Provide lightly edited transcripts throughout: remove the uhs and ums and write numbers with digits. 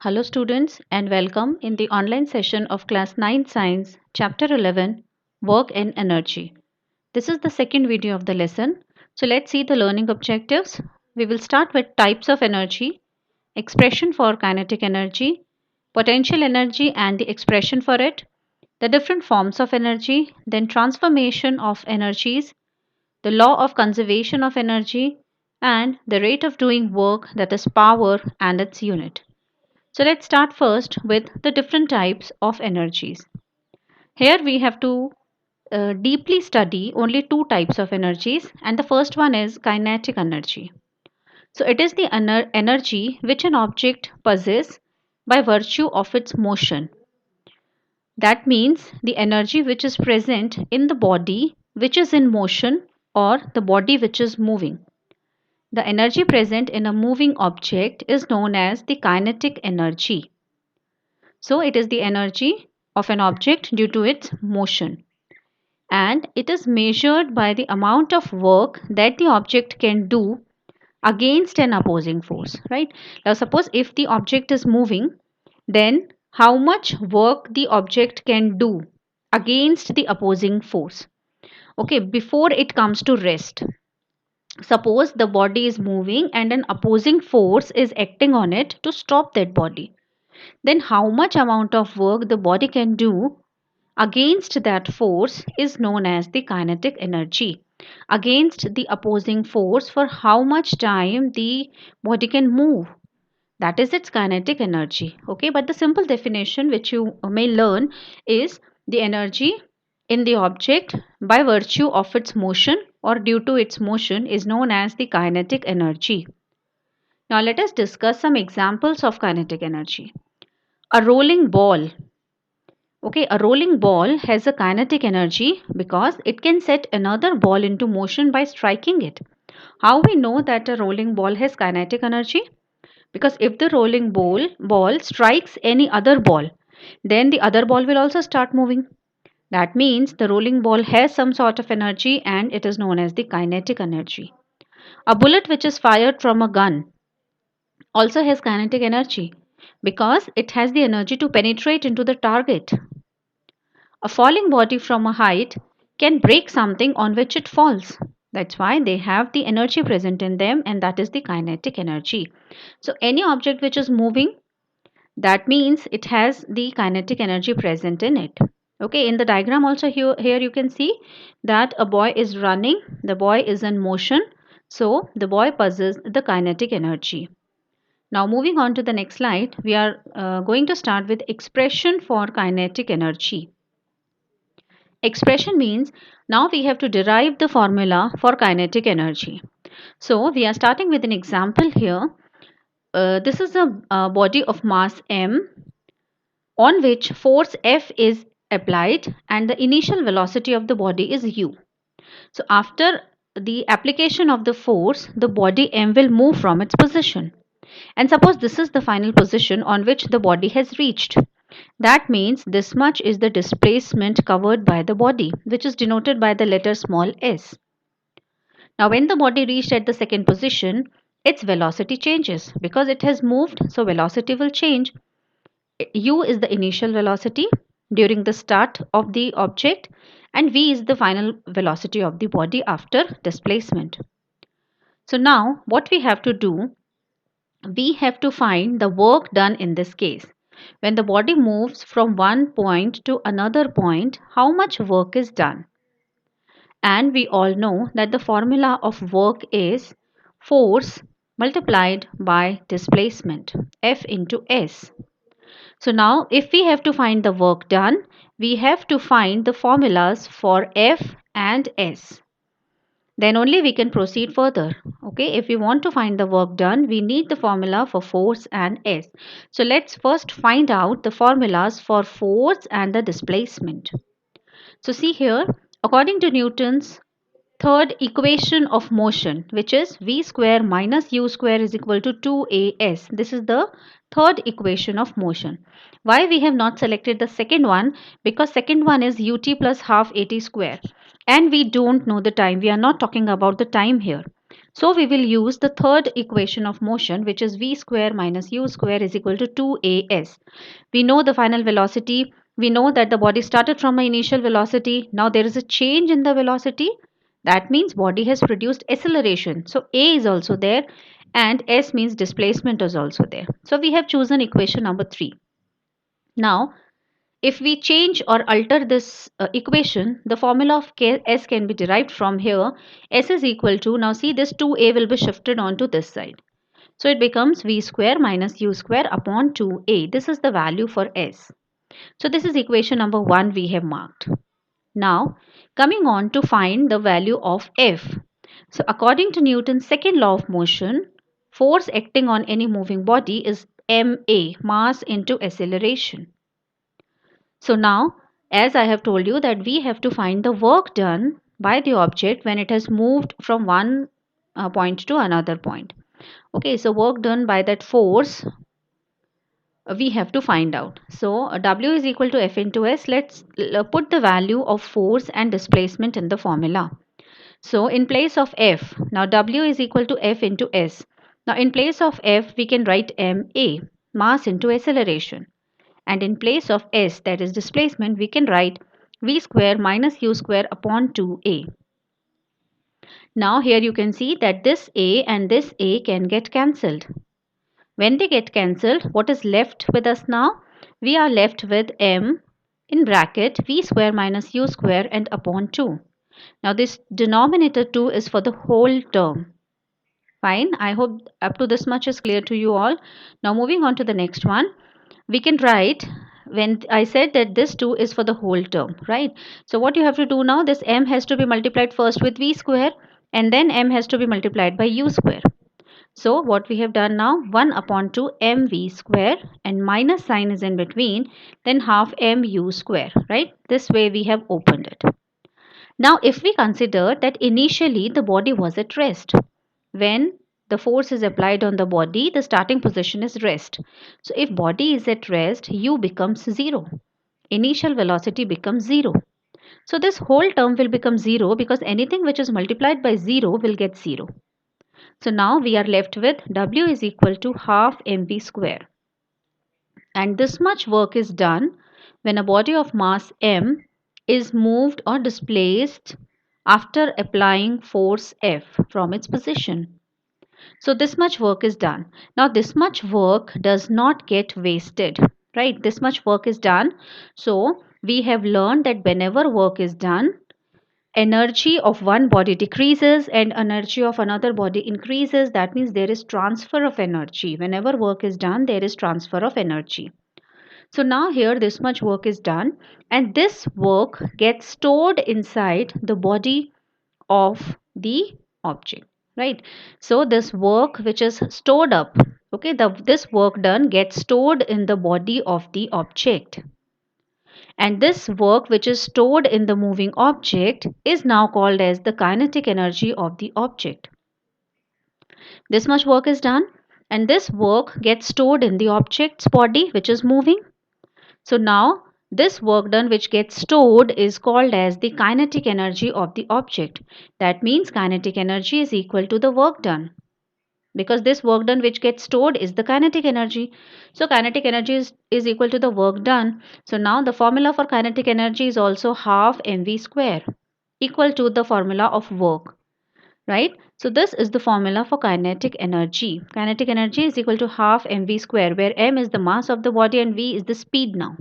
Hello students and welcome in the online session of class 9 science chapter 11 work and energy. This is the second video of the lesson. So let's see the learning objectives. We will start with types of energy, expression for kinetic energy, potential energy and the expression for it, the different forms of energy, then transformation of energies, the law of conservation of energy and the rate of doing work, that is power and its unit. So let's start first with the different types of energies. Here we have to deeply study only two types of energies, and the first one is kinetic energy. So it is the energy which an object possesses by virtue of its motion. That means the energy which is present in the body which is in motion or the body which is moving. The energy present in a moving object is known as the kinetic energy. So it is the energy of an object due to its motion, and it is measured by the amount of work that the object can do against an opposing force, right? Now suppose if the object is moving, then how much work the object can do against the opposing force, okay, before it comes to rest. Suppose the body is moving and an opposing force is acting on it to stop that body, then how much amount of work the body can do against that force is known as the kinetic energy. Against the opposing force, for how much time the body can move, that is its kinetic energy. Okay, but the simple definition which you may learn is the energy in the object by virtue of its motion or due to its motion is known as the kinetic energy. Now let us discuss some examples of kinetic energy. A rolling ball. Okay, a rolling ball has a kinetic energy because it can set another ball into motion by striking it. How we know that a rolling ball has kinetic energy? Because if the rolling ball strikes any other ball, then the other ball will also start moving. That means the rolling ball has some sort of energy and it is known as the kinetic energy. A bullet which is fired from a gun also has kinetic energy because it has the energy to penetrate into the target. A falling body from a height can break something on which it falls. That's why they have the energy present in them, and that is the kinetic energy. So, any object which is moving, that means it has the kinetic energy present in it. Okay, in the diagram also here you can see that a boy is running, the boy is in motion, so the boy possesses the kinetic energy. Now, moving on to the next slide, we are going to start with expression for kinetic energy. Expression means now we have to derive the formula for kinetic energy. So we are starting with an example here. This is a body of mass m on which force F is applied and the initial velocity of the body is u. So after the application of the force, the body m will move from its position. And suppose this is the final position on which the body has reached. That means this much is the displacement covered by the body, which is denoted by the letter small s. Now, when the body reached at the second position, its velocity changes because it has moved, so velocity will change. U is the initial velocity during the start of the object, and V is the final velocity of the body after displacement. So, now what we have to do, we have to find the work done in this case. When the body moves from one point to another point, how much work is done? And we all know that the formula of work is force multiplied by displacement, F into S. So now if we have to find the work done, we have to find the formulas for F and S. Then only we can proceed further. Okay, if we want to find the work done, we need the formula for force and S. So let's first find out the formulas for force and the displacement. So see here, according to Newton's third equation of motion, which is v square minus u square is equal to 2as. This is the third equation of motion. Why we have not selected the second one? Because second one is ut plus half at square and we don't know the time. We are not talking about the time here. So we will use the third equation of motion, which is v square minus u square is equal to 2as. We know the final velocity. We know that the body started from an initial velocity. Now there is a change in the velocity. That means body has produced acceleration. So a is also there and s means displacement is also there. So we have chosen equation number 3. Now if we change or alter this equation, the formula of S can be derived from here. S is equal to, now see this 2a will be shifted onto this side. So it becomes v square minus u square upon 2a. This is the value for S. So this is equation number 1 we have marked. Now coming on to find the value of F. So according to Newton's second law of motion, force acting on any moving body is ma, mass into acceleration. So now, as I have told you that we have to find the work done by the object when it has moved from one point to another point. Okay, so work done by that force we have to find out. So W is equal to F into S. Let's put the value of force and displacement in the formula. So in place of F, now W is equal to F into S. Now in place of F, we can write ma, mass into acceleration. And in place of S, that is displacement, we can write v square minus u square upon 2a. Now here you can see that this a and this a can get cancelled. When they get cancelled, what is left with us now? We are left with m in bracket v square minus u square and upon 2. Now this denominator 2 is for the whole term. Fine, I hope up to this much is clear to you all. Now moving on to the next one, we can write, when I said that this 2 is for the whole term, right? So what you have to do now, this m has to be multiplied first with v square and then m has to be multiplied by u square. So what we have done now, 1 upon 2 mv square and minus sign is in between, then half mu square, right? This way we have opened it. Now if we consider that initially the body was at rest, when the force is applied on the body, the starting position is rest. So if body is at rest, u becomes 0. Initial velocity becomes 0. So this whole term will become 0 because anything which is multiplied by 0 will get 0. So now we are left with W is equal to half mv square. And this much work is done when a body of mass m is moved or displaced after applying force F from its position. So this much work is done. Now this much work does not get wasted, right? This much work is done. So we have learned that whenever work is done, energy of one body decreases and energy of another body increases. That means there is transfer of energy. Whenever work is done, there is transfer of energy. So now here this much work is done and this work gets stored inside the body of the object, right? So this work which is stored up, okay, this work done gets stored in the body of the object, and this work which is stored in the moving object is now called as the kinetic energy of the object. This much work is done and this work gets stored in the object's body which is moving. So now this work done which gets stored is called as the kinetic energy of the object. That means kinetic energy is equal to the work done, because this work done which gets stored is the kinetic energy. So kinetic energy is equal to the work done. So now the formula for kinetic energy is also half mv square equal to the formula of work, right? So this is the formula for kinetic energy. Kinetic energy is equal to half mv square, where m is the mass of the body and v is the speed now.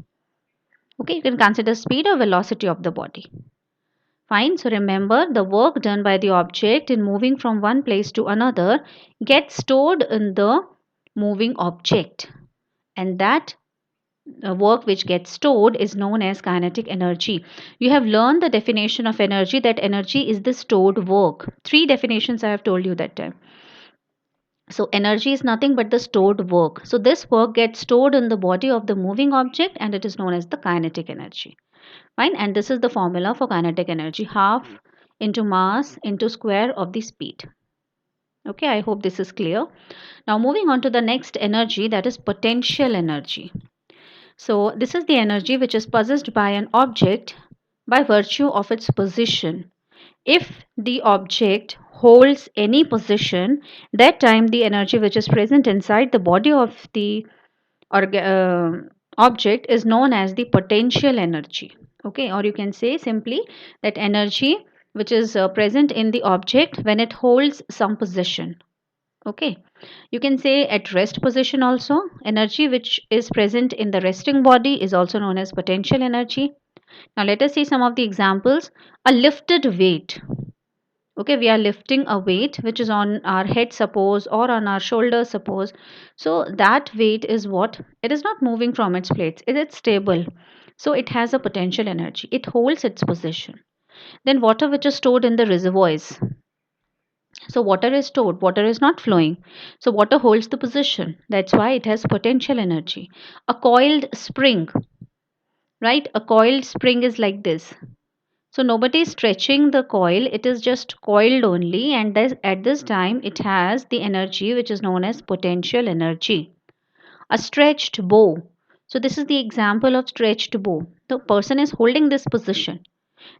Okay, you can consider speed or velocity of the body. Fine, so remember the work done by the object in moving from one place to another gets stored in the moving object, and that work which gets stored is known as kinetic energy. You have learned the definition of energy, that energy is the stored work. 3 definitions I have told you that time. So energy is nothing but the stored work. So this work gets stored in the body of the moving object and it is known as the kinetic energy. Fine, and this is the formula for kinetic energy, half into mass into square of the speed. Okay, I hope this is clear. Now moving on to the next energy, that is potential energy. So this is the energy which is possessed by an object by virtue of its position. If the object holds any position, that time the energy which is present inside the body of the object is known as the potential energy. Okay, or you can say simply that energy which is present in the object when it holds some position. Okay, you can say at rest position also, energy which is present in the resting body is also known as potential energy. Now let us see some of the examples. A lifted weight. Okay, we are lifting a weight which is on our head, suppose, or on our shoulders, suppose. So that weight is what? It is not moving from its place. It is stable. So it has a potential energy. It holds its position. Then water which is stored in the reservoirs. So water is stored, water is not flowing. So water holds the position. That's why it has potential energy. A coiled spring, right? A coiled spring is like this. So nobody is stretching the coil, it is just coiled only, and at this time it has the energy which is known as potential energy. A stretched bow. So this is the example of stretched bow. The person is holding this position.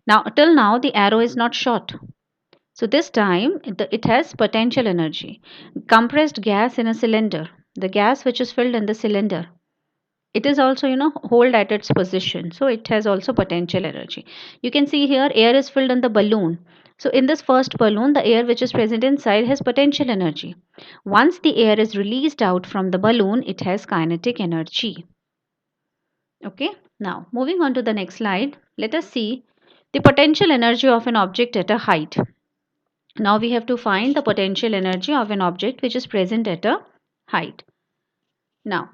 Now till now the arrow is not shot. So this time it has potential energy. Compressed gas in a cylinder. The gas which is filled in the cylinder, it is also hold at its position, so it has also potential energy. You can see here air is filled in the balloon. So in this first balloon, the air which is present inside has potential energy. Once the air is released out from the balloon, it has kinetic energy. Okay, now moving on to the next slide, let us see the potential energy of an object at a height. Now we have to find the potential energy of an object which is present at a height. Now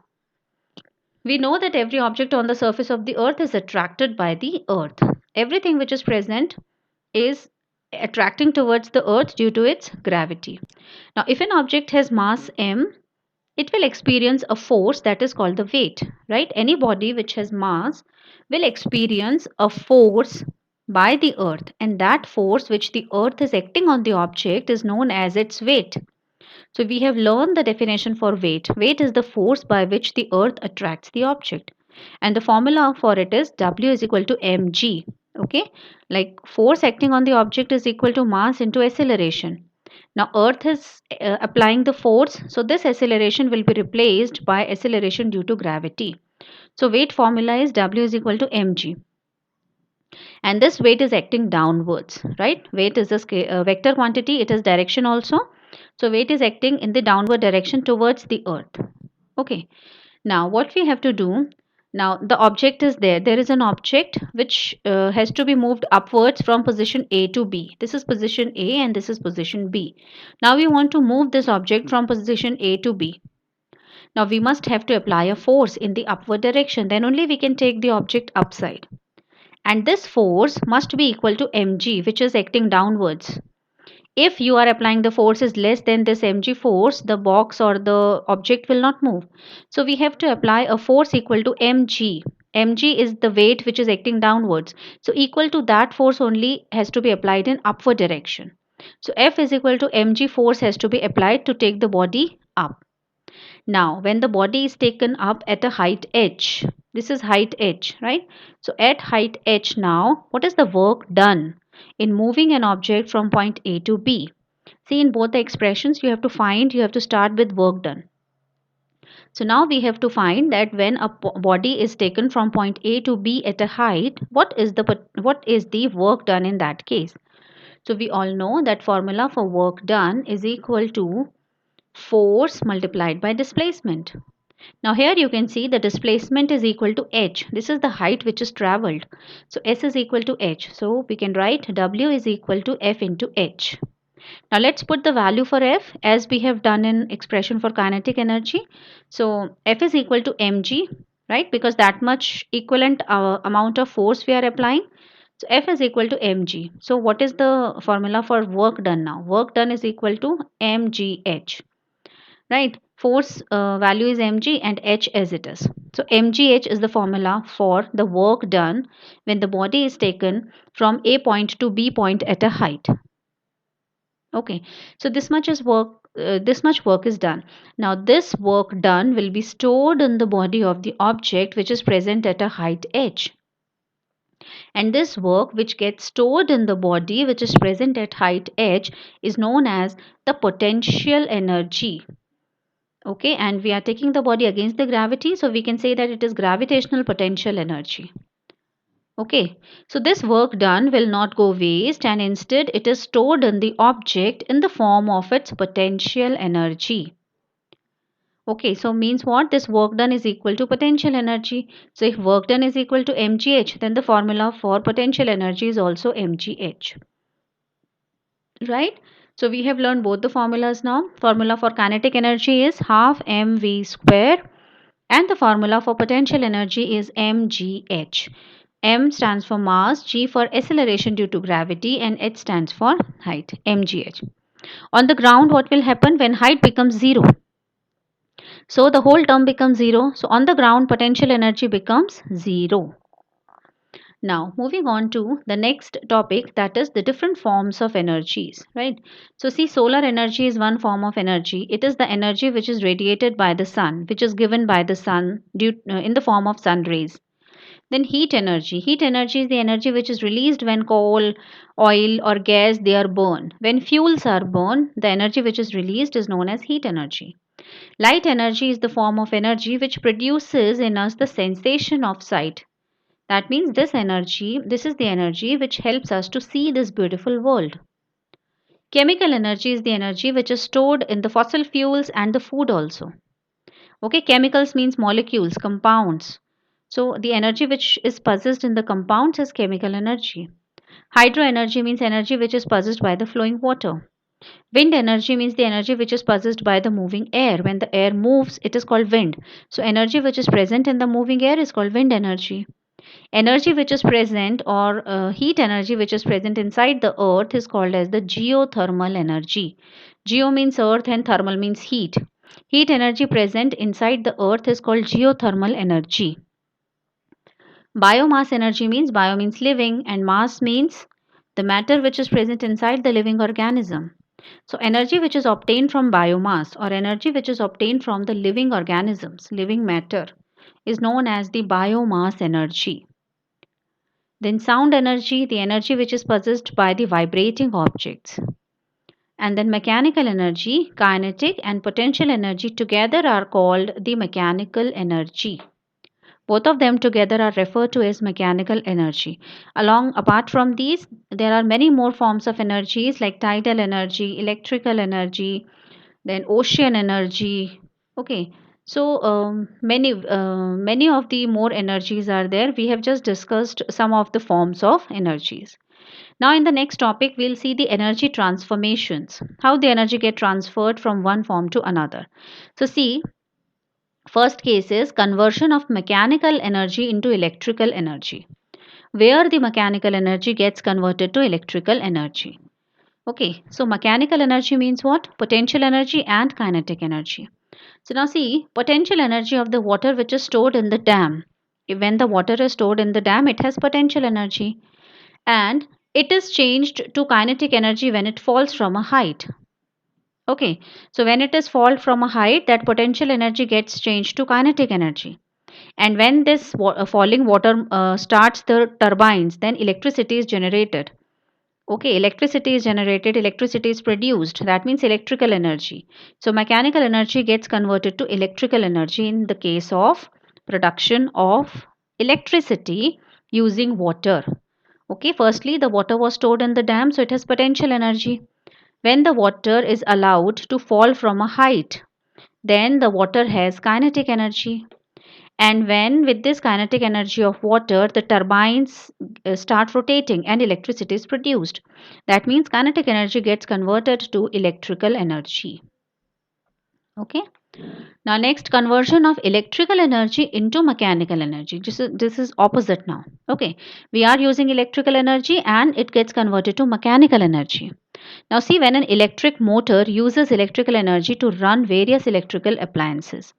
we know that every object on the surface of the earth is attracted by the earth. Everything which is present is attracting towards the earth due to its gravity. Now, if an object has mass m, it will experience a force that is called the weight, right? Any body which has mass will experience a force by the earth, and that force which the earth is acting on the object is known as its weight. So we have learned the definition for weight. Weight is the force by which the earth attracts the object. And the formula for it is W is equal to mg. Okay, like force acting on the object is equal to mass into acceleration. Now earth is applying the force, so this acceleration will be replaced by acceleration due to gravity. So weight formula is W is equal to mg. And this weight is acting downwards, right? Weight is a vector quantity, it is direction also. So weight is acting in the downward direction towards the earth. Okay, now what we have to do, now the object is there. There is an object which has to be moved upwards from position A to B. This is position A and this is position B. Now we want to move this object from position A to B. Now we must have to apply a force in the upward direction. Then only we can take the object upside. And this force must be equal to mg, which is acting downwards. If you are applying the force is less than this mg force, the box or the object will not move. So we have to apply a force equal to mg. Mg is the weight which is acting downwards. So equal to that force only has to be applied in upward direction. So F is equal to mg force has to be applied to take the body up. Now, when the body is taken up at a height h, this is height h, right? So at height h now, what is the work done in moving an object from point A to B? See, in both the expressions, you have to start with work done. So now we have to find that when a body is taken from point A to B at a height, what is the work done in that case? So we all know that formula for work done is equal to force multiplied by displacement. Now here you can see the displacement is equal to h. This is the height which is travelled. So S is equal to h. So we can write W is equal to F into h. Now let's put the value for F as we have done in expression for kinetic energy. So F is equal to mg, right? Because that much equivalent amount of force we are applying. So F is equal to mg. So what is the formula for work done now? Work done is equal to mgh, right? Force value is mg and h as it is. So mgh is the formula for the work done when the body is taken from A point to B point at a height. Okay, so this much work is done. Now this work done will be stored in the body of the object which is present at a height h. And this work which gets stored in the body, which is present at height h, is known as the potential energy. Okay, and we are taking the body against the gravity, so we can say that it is gravitational potential energy. Okay, so this work done will not go waste, and instead it is stored in the object in the form of its potential energy. Okay, so means what? This work done is equal to potential energy. So if work done is equal to mgh, then the formula for potential energy is also mgh. Right? So we have learned both the formulas now. Formula for kinetic energy is half mv square, and the formula for potential energy is mgh. M stands for mass, G for acceleration due to gravity, and H stands for height, mgh. On the ground, what will happen when height becomes 0? So the whole term becomes 0. So on the ground, potential energy becomes 0. Now, moving on to the next topic, that is the different forms of energies, right? So see, solar energy is one form of energy. It is the energy which is radiated by the sun, which is given by the sun in the form of sun rays. Then heat energy. Heat energy is the energy which is released when coal, oil or gas they are burned. When fuels are burned, the energy which is released is known as heat energy. Light energy is the form of energy which produces in us the sensation of sight. That means this is the energy which helps us to see this beautiful world. Chemical energy is the energy which is stored in the fossil fuels and the food also. Okay, chemicals means molecules, compounds. So the energy which is possessed in the compounds is chemical energy. Hydro energy means energy which is possessed by the flowing water. Wind energy means the energy which is possessed by the moving air. When the air moves, it is called wind. So energy which is present in the moving air is called wind energy. Energy which is present, or heat energy which is present inside the earth, is called as the geothermal energy. Geo means earth and thermal means heat. Heat energy present inside the earth is called geothermal energy. Biomass energy means bio means living and mass means the matter which is present inside the living organism. So energy which is obtained from biomass or energy which is obtained from the living organisms, living matter, is known as the biomass energy. Then sound energy, the energy which is possessed by the vibrating objects. And then mechanical energy, kinetic and potential energy together are called the mechanical energy. Both of them together are referred to as mechanical energy. Apart from these, there are many more forms of energies like tidal energy, electrical energy, then ocean energy. Okay, so many of the more energies are there. We have just discussed some of the forms of energies. Now in the next topic, we'll see the energy transformations, how the energy get transferred from one form to another. So see, first case is conversion of mechanical energy into electrical energy, where the mechanical energy gets converted to electrical energy. Okay, so mechanical energy means what? Potential energy and kinetic energy. So now see, potential energy of the water which is stored in the dam. When the water is stored in the dam, it has potential energy, and it is changed to kinetic energy when it falls from a height. Okay, so when it is fall from a height, that potential energy gets changed to kinetic energy. And when this falling water starts the turbines, then electricity is generated. Okay, electricity is generated, electricity is produced. That means electrical energy. So mechanical energy gets converted to electrical energy in the case of production of electricity using water. Okay, firstly, the water was stored in the dam, so it has potential energy. When the water is allowed to fall from a height, then the water has kinetic energy. And when with this kinetic energy of water, the turbines start rotating and electricity is produced. That means kinetic energy gets converted to electrical energy. Okay. Now next, conversion of electrical energy into mechanical energy. This is opposite now. Okay. We are using electrical energy and it gets converted to mechanical energy. Now see, when an electric motor uses electrical energy to run various electrical appliances.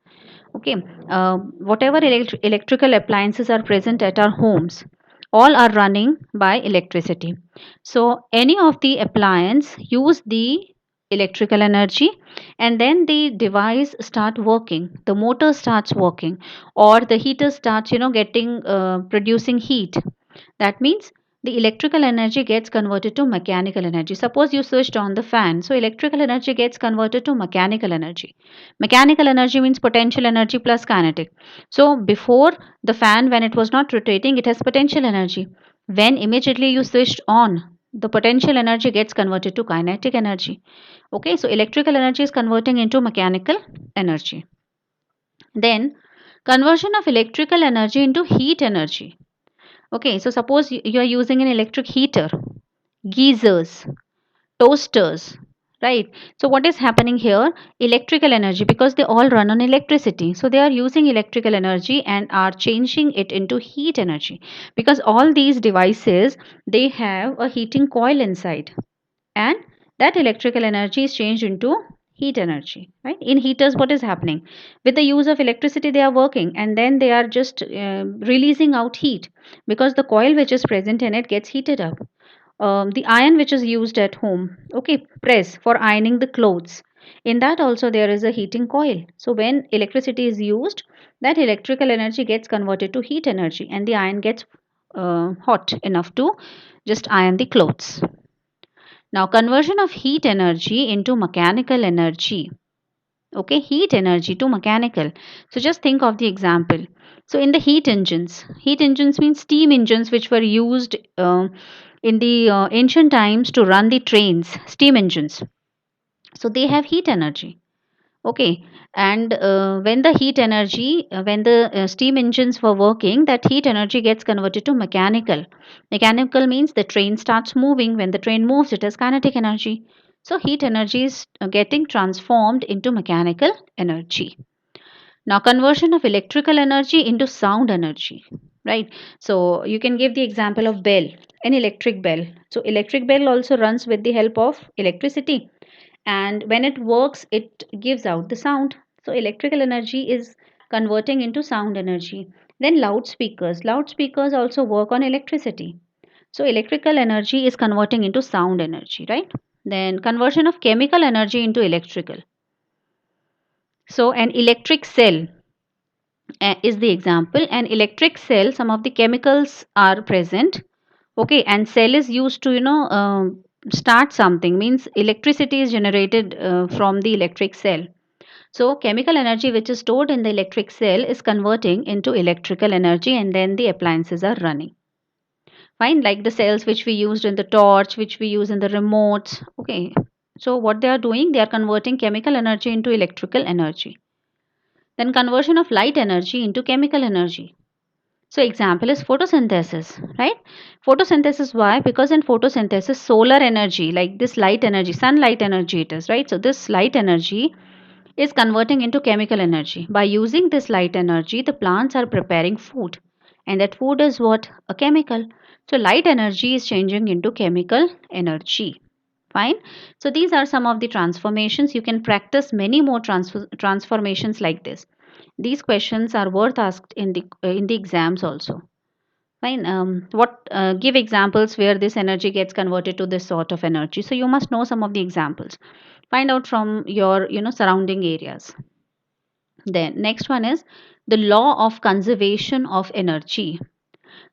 Okay, whatever electrical appliances are present at our homes, all are running by electricity. So any of the appliance use the electrical energy, and then the device start working, the motor starts working, or the heater starts getting producing heat. That means the electrical energy gets converted to mechanical energy. Suppose you switched on the fan, so electrical energy gets converted to mechanical energy. Mechanical energy means potential energy plus kinetic. So before the fan, when it was not rotating, it has potential energy. When immediately you switched on, the potential energy gets converted to kinetic energy. Okay, so electrical energy is converting into mechanical energy. Then conversion of electrical energy into heat energy. Okay, so suppose you are using an electric heater, geysers, toasters, right? So what is happening here? Electrical energy, because they all run on electricity. So they are using electrical energy and are changing it into heat energy, because all these devices, they have a heating coil inside, and that electrical energy is changed into heat energy, right? In heaters, what is happening? With the use of electricity, they are working, and then they are just releasing out heat, because the coil which is present in it gets heated up. The iron which is used at home, okay, press for ironing the clothes, in that also there is a heating coil. So when electricity is used, that electrical energy gets converted to heat energy, and the iron gets hot enough to just iron the clothes. Now, conversion of heat energy into mechanical energy. Okay, heat energy to mechanical. So, just think of the example. So, in the heat engines means steam engines which were used in the ancient times to run the trains, steam engines. So, they have heat energy. Okay, and when the steam engines were working, that heat energy gets converted to mechanical. Mechanical means the train starts moving. When the train moves, it has kinetic energy. So heat energy is getting transformed into mechanical energy. Now, conversion of electrical energy into sound energy, right? So you can give the example of bell, an electric bell. So electric bell also runs with the help of electricity, and when it works, it gives out the sound. So electrical energy is converting into sound energy. Then loudspeakers also work on electricity. So electrical energy is converting into sound energy, right? Then conversion of chemical energy into electrical. So an electric cell is the example. An electric cell, some of the chemicals are present. Okay, and cell is used to start something, means electricity is generated from the electric cell. So chemical energy which is stored in the electric cell is converting into electrical energy, and then the appliances are running. Fine, like the cells which we used in the torch, which we use in the remotes. Okay, so what they are doing, they are converting chemical energy into electrical energy. Then conversion of light energy into chemical energy. So example is photosynthesis, right? Photosynthesis, why? Because in photosynthesis, solar energy, like this light energy, sunlight energy it is, right? So this light energy is converting into chemical energy. By using this light energy, the plants are preparing food, and that food is what? A chemical. So light energy is changing into chemical energy. Fine. So these are some of the transformations. You can practice many more transformations like this. These questions are worth asked in the exams also. Fine. What give examples where this energy gets converted to this sort of energy. So you must know some of the examples. Find out from your surrounding areas. Then next one is the law of conservation of energy.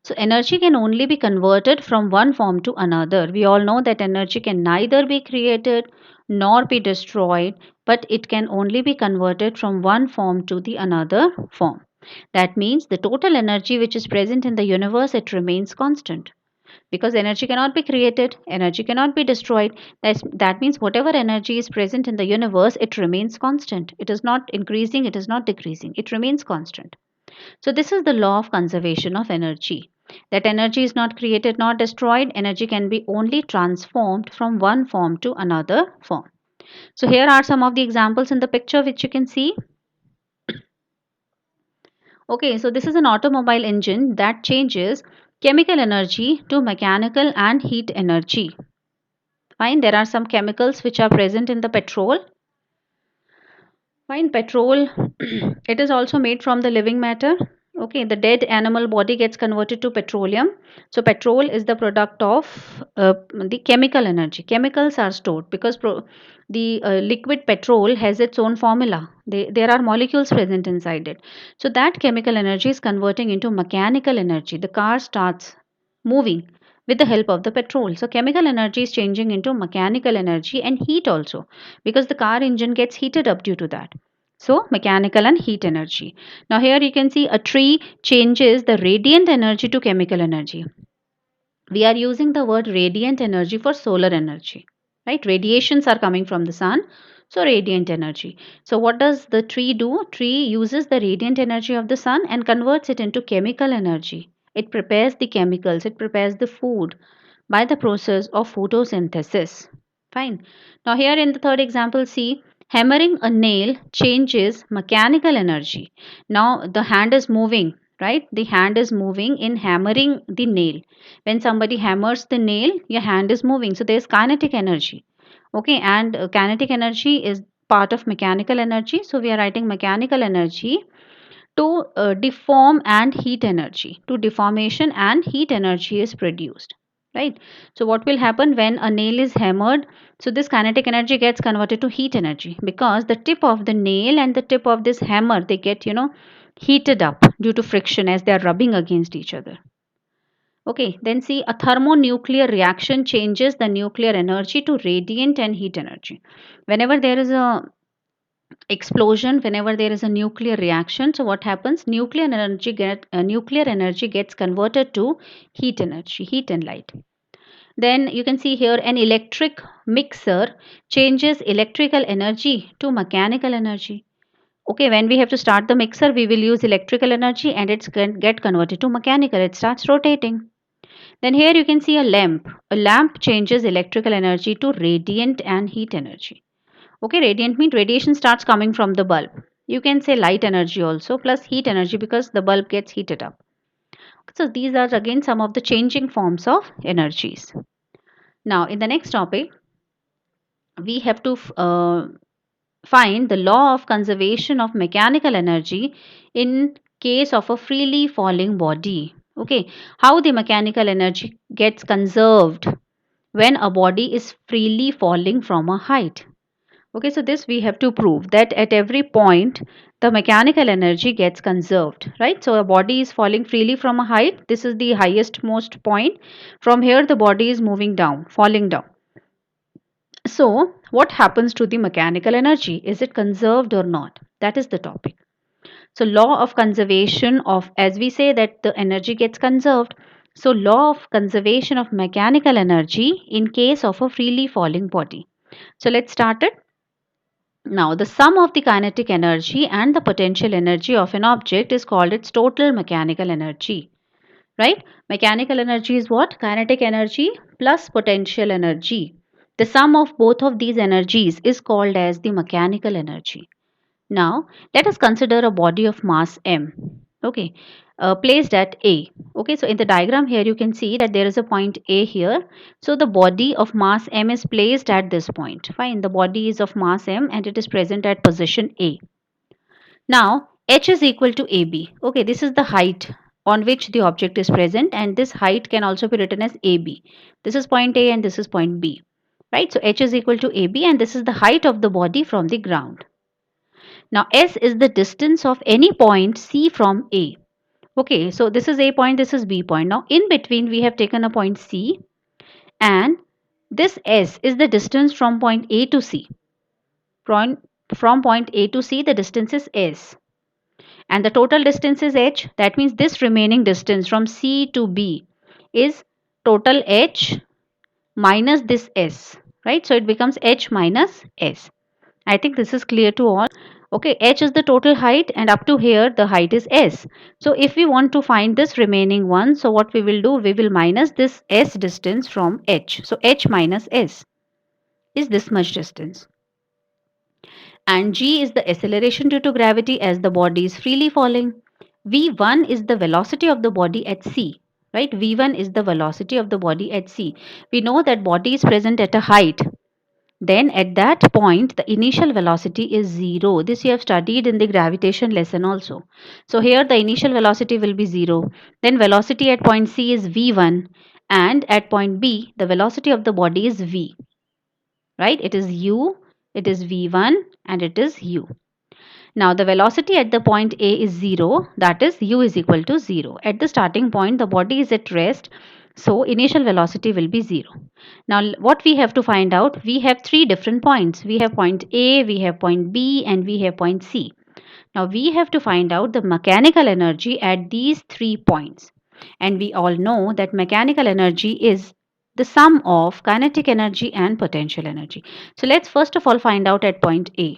So energy can only be converted from one form to another. We all know that energy can neither be created nor be destroyed, but it can only be converted from one form to the another form. That means the total energy which is present in the universe, it remains constant, because energy cannot be created, energy cannot be destroyed. That means whatever energy is present in the universe, it remains constant. It is not increasing, it is not decreasing, it remains constant. So this is the law of conservation of energy, that energy is not created nor destroyed. Energy can be only transformed from one form to another form. So here are some of the examples in the picture which you can see. Okay, so this is an automobile engine that changes chemical energy to mechanical and heat energy. Fine, there are some chemicals which are present in the petrol. Fine, petrol, it is also made from the living matter. Okay, the dead animal body gets converted to petroleum. So petrol is the product of the chemical energy. Chemicals are stored because the liquid petrol has its own formula. There are molecules present inside it. So that chemical energy is converting into mechanical energy. The car starts, moving with the help of the petrol. So chemical energy is changing into mechanical energy and heat also, because the car engine gets heated up due to that. So mechanical and heat energy. Now here you can see a tree changes the radiant energy to chemical energy. We are using the word radiant energy for solar energy, right? Radiations are coming from the sun, so radiant energy. So what does the tree do? Tree uses the radiant energy of the sun and converts it into chemical energy. It prepares the chemicals, it prepares the food by the process of photosynthesis. Fine. Now here in the third example, see, hammering a nail changes mechanical energy. Now the hand is moving, right? The hand is moving in hammering the nail. When somebody hammers the nail, your hand is moving, so there's kinetic energy. Okay, and kinetic energy is part of mechanical energy, so we are writing mechanical energy to deform and heat energy. To deformation and heat energy is produced, right? So what will happen when a nail is hammered? So this kinetic energy gets converted to heat energy, because the tip of the nail and the tip of this hammer, they get, heated up due to friction as they are rubbing against each other. Okay, then see, a thermonuclear reaction changes the nuclear energy to radiant and heat energy. Whenever there is a explosion, whenever there is a nuclear reaction, so what happens? Nuclear energy gets converted to heat energy, heat and light. Then you can see here, an electric mixer changes electrical energy to mechanical energy. Okay, when we have to start the mixer, we will use electrical energy and it's get converted to mechanical. It starts rotating. Then here you can see a lamp. A lamp changes electrical energy to radiant and heat energy. Okay, radiant means radiation starts coming from the bulb. You can say light energy also plus heat energy, because the bulb gets heated up. So these are again some of the changing forms of energies. Now in the next topic, we have to find the law of conservation of mechanical energy in case of a freely falling body. Okay, how the mechanical energy gets conserved when a body is freely falling from a height. Okay, so this we have to prove that at every point the mechanical energy gets conserved, right? So a body is falling freely from a height. This is the highest most point. From here the body is moving down, falling down. So what happens to the mechanical energy? Is it conserved or not? That is the topic. So law of conservation of, as we say that the energy gets conserved. So law of conservation of mechanical energy in case of a freely falling body. So let's start it. Now, the sum of the kinetic energy and the potential energy of an object is called its total mechanical energy, right? Mechanical energy is what? Kinetic energy plus potential energy. The sum of both of these energies is called as the mechanical energy. Now, let us consider a body of mass m. Okay, placed at A. Okay, so in the diagram here you can see that there is a point A here. So the body of mass m is placed at this point. Fine, the body is of mass m and it is present at position A. Now, h is equal to AB. Okay, this is the height on which the object is present, and this height can also be written as AB. This is point A and this is point B. Right, so h is equal to AB and this is the height of the body from the ground. Now, S is the distance of any point C from A. Okay, so this is A point, this is B point. Now, in between, we have taken a point C, and this S is the distance from point A to C. From point A to C, the distance is S. And the total distance is H. That means this remaining distance from C to B is total H minus this S. Right? So, it becomes H minus S. I think this is clear to all. Okay, h is the total height and up to here the height is s. So if we want to find this remaining one, so what we will do, we will minus this s distance from h. So h minus s is this much distance. And g is the acceleration due to gravity as the body is freely falling. v1 is the velocity of the body at c. Right, v1 is the velocity of the body at c. We know that body is present at a height. Then at that point, the initial velocity is 0. This you have studied in the gravitation lesson also. So here the initial velocity will be 0. Then velocity at point C is v1, and at point B, the velocity of the body is v. Right? It is u, it is v1 and it is u. Now the velocity at the point A is 0, that is u is equal to 0. At the starting point, the body is at rest. So initial velocity will be 0. Now what we have to find out, we have three different points. We have point A, we have point B, and we have point C. Now we have to find out the mechanical energy at these 3 points. And we all know that mechanical energy is the sum of kinetic energy and potential energy. So let's first of all find out at point A.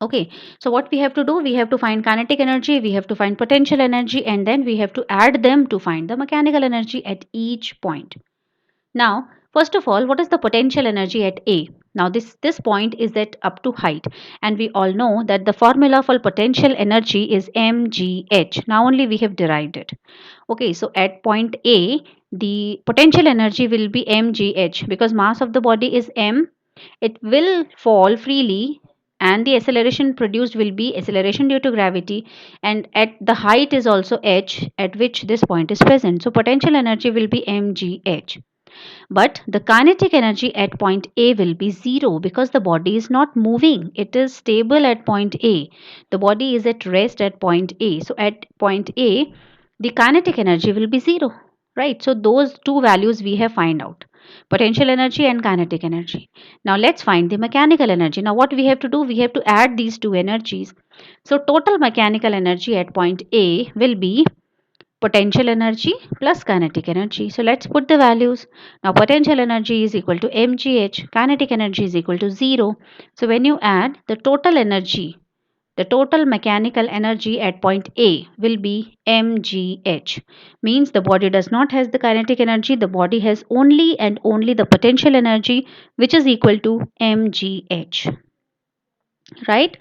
Okay, so what we have to do, we have to find kinetic energy, we have to find potential energy, and then we have to add them to find the mechanical energy at each point. Now, first of all, what is the potential energy at A? Now, this point is at up to height, and we all know that the formula for potential energy is mgh. Now only we have derived it. Okay, so at point A, the potential energy will be mgh because mass of the body is m. It will fall freely, and the acceleration produced will be acceleration due to gravity, and at the height is also h at which this point is present. So potential energy will be mgh. But the kinetic energy at point A will be 0 because the body is not moving. It is stable at point A. The body is at rest at point A. So at point A, the kinetic energy will be 0. Right? So those two values we have find out. Potential energy and kinetic energy. Now let's find the mechanical energy. Now what we have to do? We have to add these two energies. So total mechanical energy at point A will be potential energy plus kinetic energy. So let's put the values. Now potential energy is equal to mgh, kinetic energy is equal to 0. So when you add the total energy, the total mechanical energy at point A will be mgh. Means the body does not has the kinetic energy, the body has only and only the potential energy, which is equal to mgh. Right?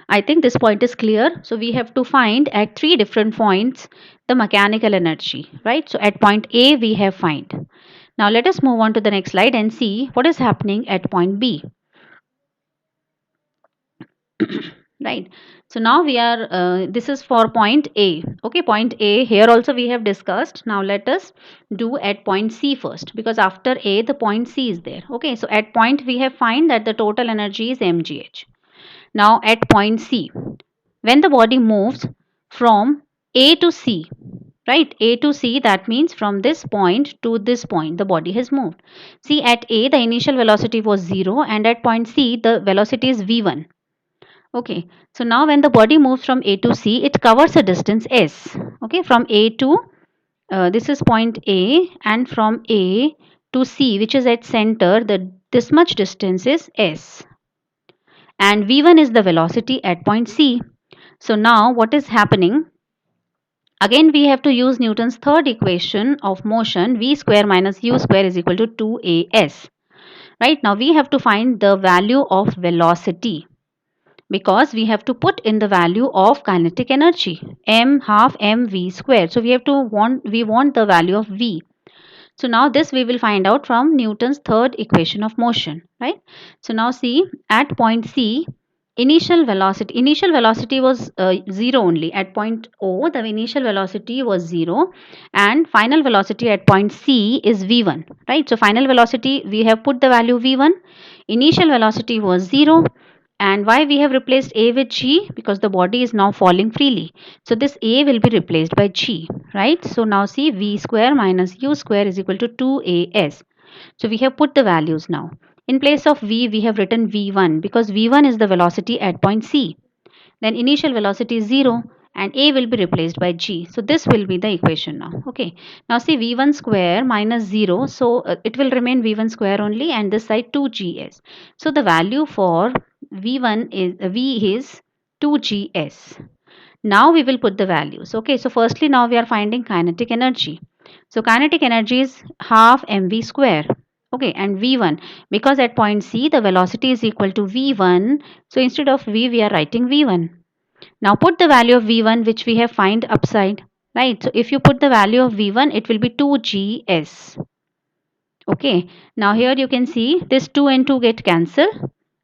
I think this point is clear. So we have to find at three different points the mechanical energy, right? So at point A we have find. Now let us move on to the next slide and see what is happening at point B. Right. So now we are, this is for point A. Okay, point A, here also we have discussed. Now let us do at point C first, because after A the point C is there. Okay, so at point we have find that the total energy is mgh. Now at point C, when the body moves from A to C, right? A to C, that means from this point to this point, the body has moved. See, at A, the initial velocity was 0, and at point C, the velocity is v1. Okay, so now when the body moves from A to C, it covers a distance s. Okay, from A to this is point A, and from A to C, which is at center, this much distance is s, and v1 is the velocity at point C. So now what is happening? Again, we have to use Newton's third equation of motion, v square minus u square is equal to 2as. Right, now we have to find the value of velocity, because we have to put in the value of kinetic energy, m half mv square. So we want the value of v. So now this we will find out from Newton's third equation of motion, right? So now see, at point C, initial velocity was 0 only. At point O, the initial velocity was 0, and final velocity at point C is v1, right? So final velocity, we have put the value v1, initial velocity was 0. And why we have replaced A with G? Because the body is now falling freely. So this A will be replaced by G, right? So now see, V square minus U square is equal to 2AS. So we have put the values now. In place of V, we have written V1 because V1 is the velocity at point C. Then initial velocity is 0 and A will be replaced by G. So this will be the equation now. Okay. Now see, V1 square minus 0. So it will remain V1 square only, and this side 2GS. So the value for V1 is V is 2GS. Now we will put the values. Okay. So firstly, now we are finding kinetic energy. So kinetic energy is half mv square. Okay, and v1, because at point C the velocity is equal to v1, so instead of v we are writing v1. Now put the value of v1 which we have find upside, right? So if you put the value of v1, it will be 2gs. Okay, now here you can see this 2 and 2 get cancelled,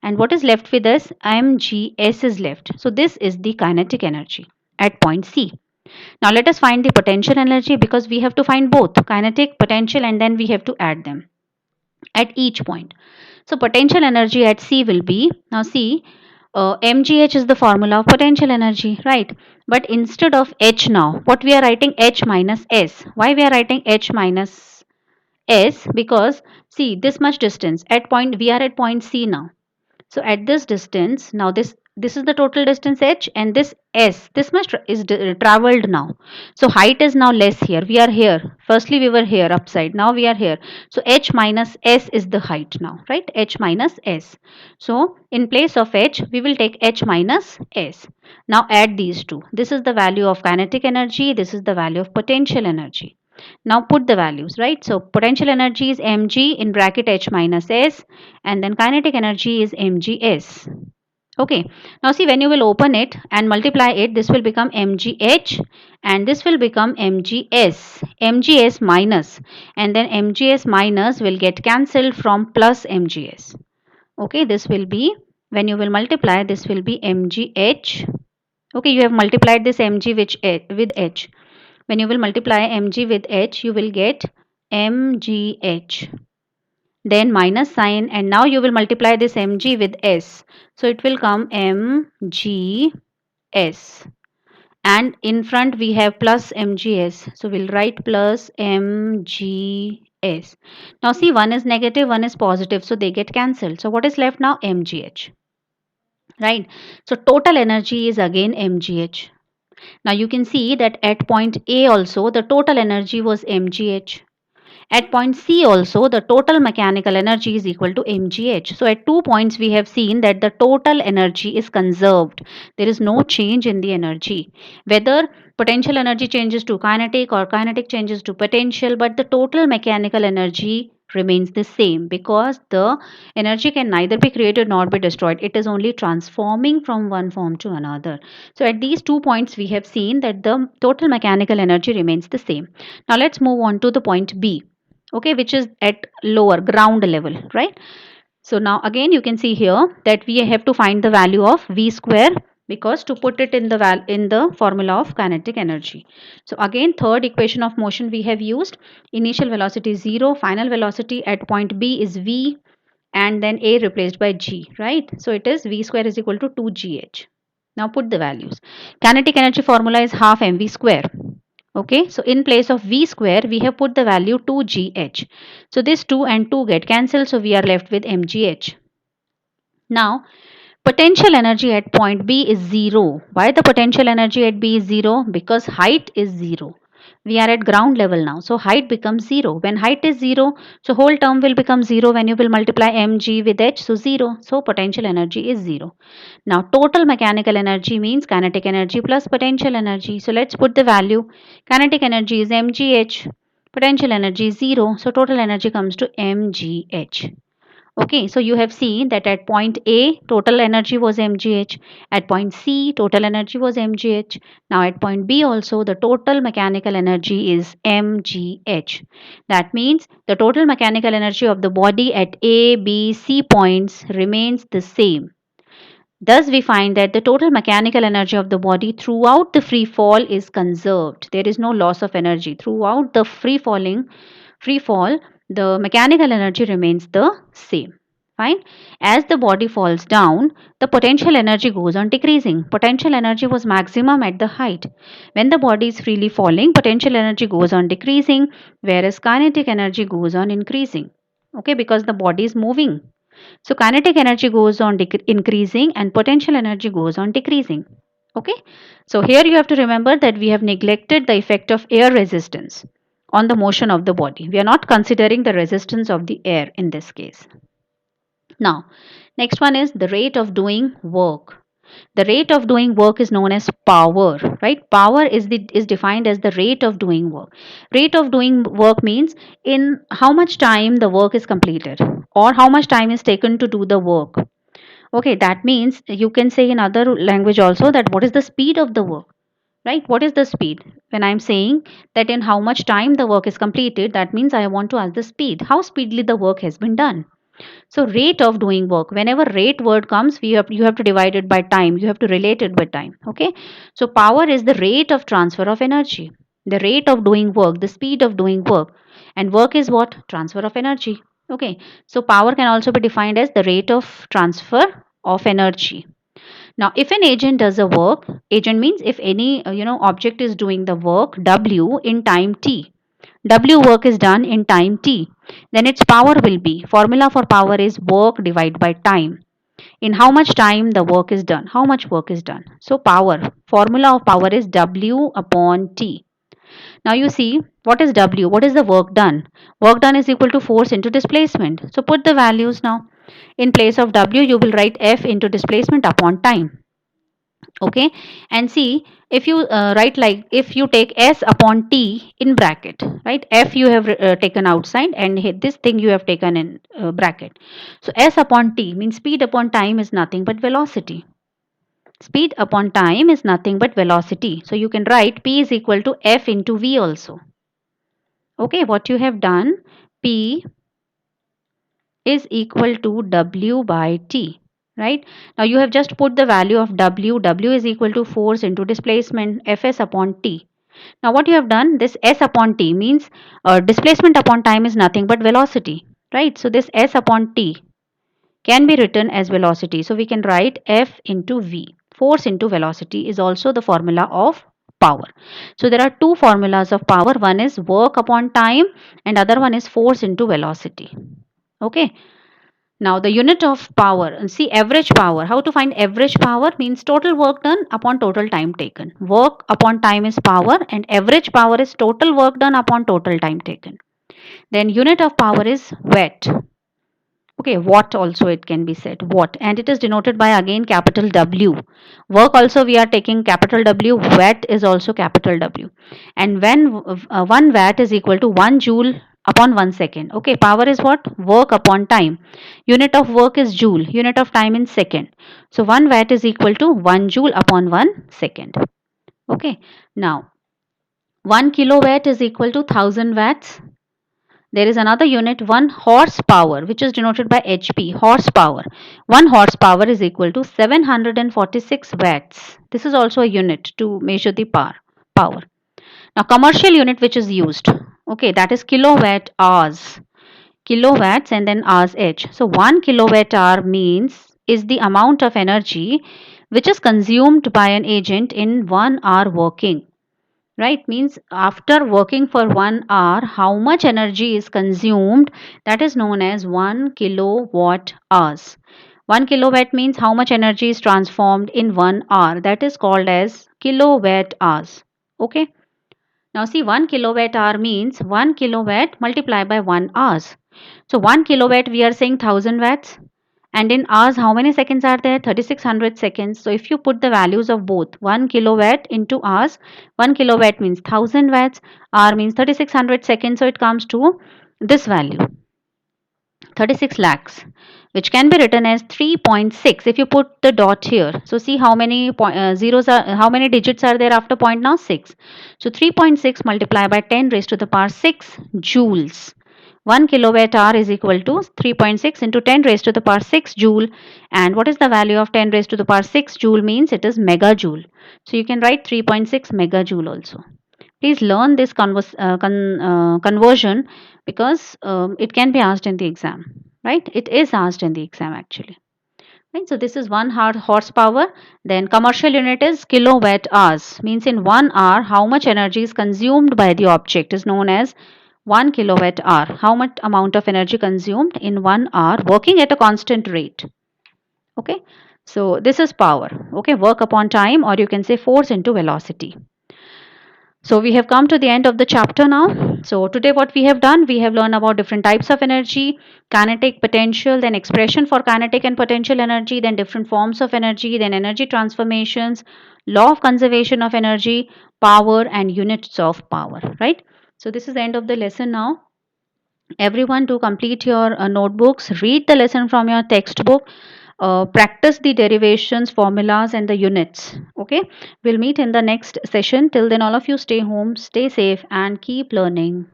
and what is left with us? mgs is left. So this is the kinetic energy at point C. Now let us find the potential energy, because we have to find both kinetic, potential, and then we have to add them at each point. So potential energy at C will be, now see, mgh is the formula of potential energy, right? But instead of h now, what we are writing h minus s. Why we are writing h minus s? Because see this much distance at point, we are at point C now. So at this distance, now this is the total distance h, and this s, this much is traveled now. So height is now less here. We are here. Firstly we were here upside. Now we are here. So h minus s is the height now, right? H minus s. So in place of h, we will take h minus s. Now add these two. This is the value of kinetic energy. This is the value of potential energy. Now put the values, right? So potential energy is mg in bracket h minus s, and then kinetic energy is mgs. Okay, now see, when you will open it and multiply it, this will become mgh and this will become mgs minus, and then mgs minus will get cancelled from plus mgs. Okay, this will be, when you will multiply, this will be mgh. Okay, you have multiplied this mg with h. When you will multiply mg with h, you will get mgh, then minus sign, and now you will multiply this mg with s, so it will come mgs, and in front we have plus mgs, so we'll write plus mgs. Now see, one is negative, one is positive, so they get cancelled. So what is left now? Mgh, right? So total energy is again mgh. Now you can see that at point A also the total energy was mgh. At point C also the total mechanical energy is equal to mgh. So at 2 points we have seen that the total energy is conserved. There is no change in the energy. Whether potential energy changes to kinetic or kinetic changes to potential, but the total mechanical energy remains the same, because the energy can neither be created nor be destroyed. It is only transforming from one form to another. So at these 2 points we have seen that the total mechanical energy remains the same. Now let's move on to the point B, okay, which is at lower ground level, right? So now again you can see here that we have to find the value of v square, because to put it in the formula of kinetic energy. So again, third equation of motion we have used. Initial velocity 0, final velocity at point B is v, and then a replaced by g, right? So it is v square is equal to 2gh. Now put the values. Kinetic energy formula is half mv square. Okay, so in place of v square we have put the value 2gh. So this 2 and 2 get cancelled, so we are left with mgh. Now potential energy at point B is 0. Why the potential energy at B is 0? Because height is 0. We are at ground level now, so height becomes 0. When height is 0, so whole term will become 0 when you will multiply mg with h, so 0. So potential energy is 0. Now total mechanical energy means kinetic energy plus potential energy. So let's put the value. Kinetic energy is mgh, potential energy is 0, so total energy comes to mgh. Okay, so you have seen that at point A, total energy was mgh. At point C, total energy was mgh. Now at point B also, the total mechanical energy is mgh. That means the total mechanical energy of the body at A, B, C points remains the same. Thus, we find that the total mechanical energy of the body throughout the free fall is conserved. There is no loss of energy. Throughout the free fall, the mechanical energy remains the same. Fine. As the body falls down, the potential energy goes on decreasing. Potential energy was maximum at the height. When the body is freely falling, potential energy goes on decreasing, whereas kinetic energy goes on increasing. Okay, because the body is moving. So kinetic energy goes on increasing and potential energy goes on decreasing. Okay. So here you have to remember that we have neglected the effect of air resistance on the motion of the body. We are not considering the resistance of the air in this case. Now, next one is the rate of doing work. The rate of doing work is known as power, right? Power is defined as the rate of doing work. Rate of doing work means in how much time the work is completed or how much time is taken to do the work. Okay, that means you can say in other language also that what is the speed of the work, right? What is the speed? When I'm saying that in how much time the work is completed, that means I want to ask the speed, how speedily the work has been done. So rate of doing work, whenever rate word comes, you have to divide it by time, you have to relate it with time. Okay, so power is the rate of transfer of energy, the rate of doing work, the speed of doing work, and work is what? Transfer of energy. Okay, so power can also be defined as the rate of transfer of energy. Now if an agent does a work, agent means if any object is doing the work W in time t, W work is done in time t, then its power will be, formula for power is work divided by time. In how much time the work is done, how much work is done. So power, formula of power is W upon T. Now you see, what is W? What is the work done? Work done is equal to force into displacement. So put the values now. In place of W, you will write F into displacement upon time. Okay, and see, if you write like, if you take S upon T in bracket, right? F you have taken outside, and this thing you have taken in bracket. So S upon T means speed upon time is nothing but velocity. Speed upon time is nothing but velocity. So you can write P is equal to F into V also. Okay, what you have done, P is equal to W by T, right? Now you have just put the value of W. W is equal to force into displacement, Fs upon T. Now what you have done, this S upon T means displacement upon time is nothing but velocity, right? So this S upon T can be written as velocity. So we can write F into V. Force into velocity is also the formula of power. So there are two formulas of power. One is work upon time and other one is force into velocity. Okay. Now the unit of power, and see average power. How to find average power means total work done upon total time taken. Work upon time is power and average power is total work done upon total time taken. Then unit of power is watt. Okay, watt also it can be said, watt, and it is denoted by again capital W. Work also we are taking capital W, watt is also capital W. And when 1 watt is equal to 1 joule upon 1 second. Okay, power is what? Work upon time. Unit of work is joule, unit of time in second. So 1 watt is equal to 1 joule upon 1 second. Okay, now 1 kilowatt is equal to 1000 watts. There is another unit, 1 horsepower, which is denoted by HP, horsepower. 1 horsepower is equal to 746 watts. This is also a unit to measure the power. Now, commercial unit which is used, okay, that is kilowatt hours. Kilowatts and then hours H. So, 1 kilowatt hour means is the amount of energy which is consumed by an agent in 1 hour working, right? Means after working for 1 hour, how much energy is consumed, that is known as 1 kilowatt hours. 1 kilowatt means how much energy is transformed in 1 hour, that is called as kilowatt hours. Okay, now see, 1 kilowatt hour means 1 kilowatt multiplied by 1 hours. So 1 kilowatt we are saying 1000 watts, and in hours how many seconds are there? 3600 seconds. So if you put the values of both, 1 kilowatt into hours, 1 kilowatt means 1000 watts, hour means 3600 seconds, so it comes to this value, 36 lakhs, which can be written as 3.6 if you put the dot here. So see how many zeros are, how many digits are there after point now? 6. So 3.6 multiplied by 10 raised to the power 6 joules. 1 kilowatt hour is equal to 3.6 into 10 raised to the power 6 joule. And what is the value of 10 raised to the power 6 joule? Means it is megajoule. So you can write 3.6 megajoule also. Please learn this conversion, because it can be asked in the exam, right? It is asked in the exam actually. Right, so this is 1 horsepower. Then commercial unit is kilowatt hours, means in 1 hour how much energy is consumed by the object is known as 1 kilowatt hour. How much amount of energy consumed in 1 hour working at a constant rate. Okay, so this is power. Okay, work upon time, or you can say force into velocity. So we have come to the end of the chapter now. So today what we have done, we have learned about different types of energy, kinetic, potential, then expression for kinetic and potential energy, then different forms of energy, then energy transformations, law of conservation of energy, power, and units of power, right? So this is the end of the lesson now. Everyone, to complete your notebooks, read the lesson from your textbook, practice the derivations, formulas, and the units. Okay, we'll meet in the next session. Till then, all of you stay home, stay safe, and keep learning.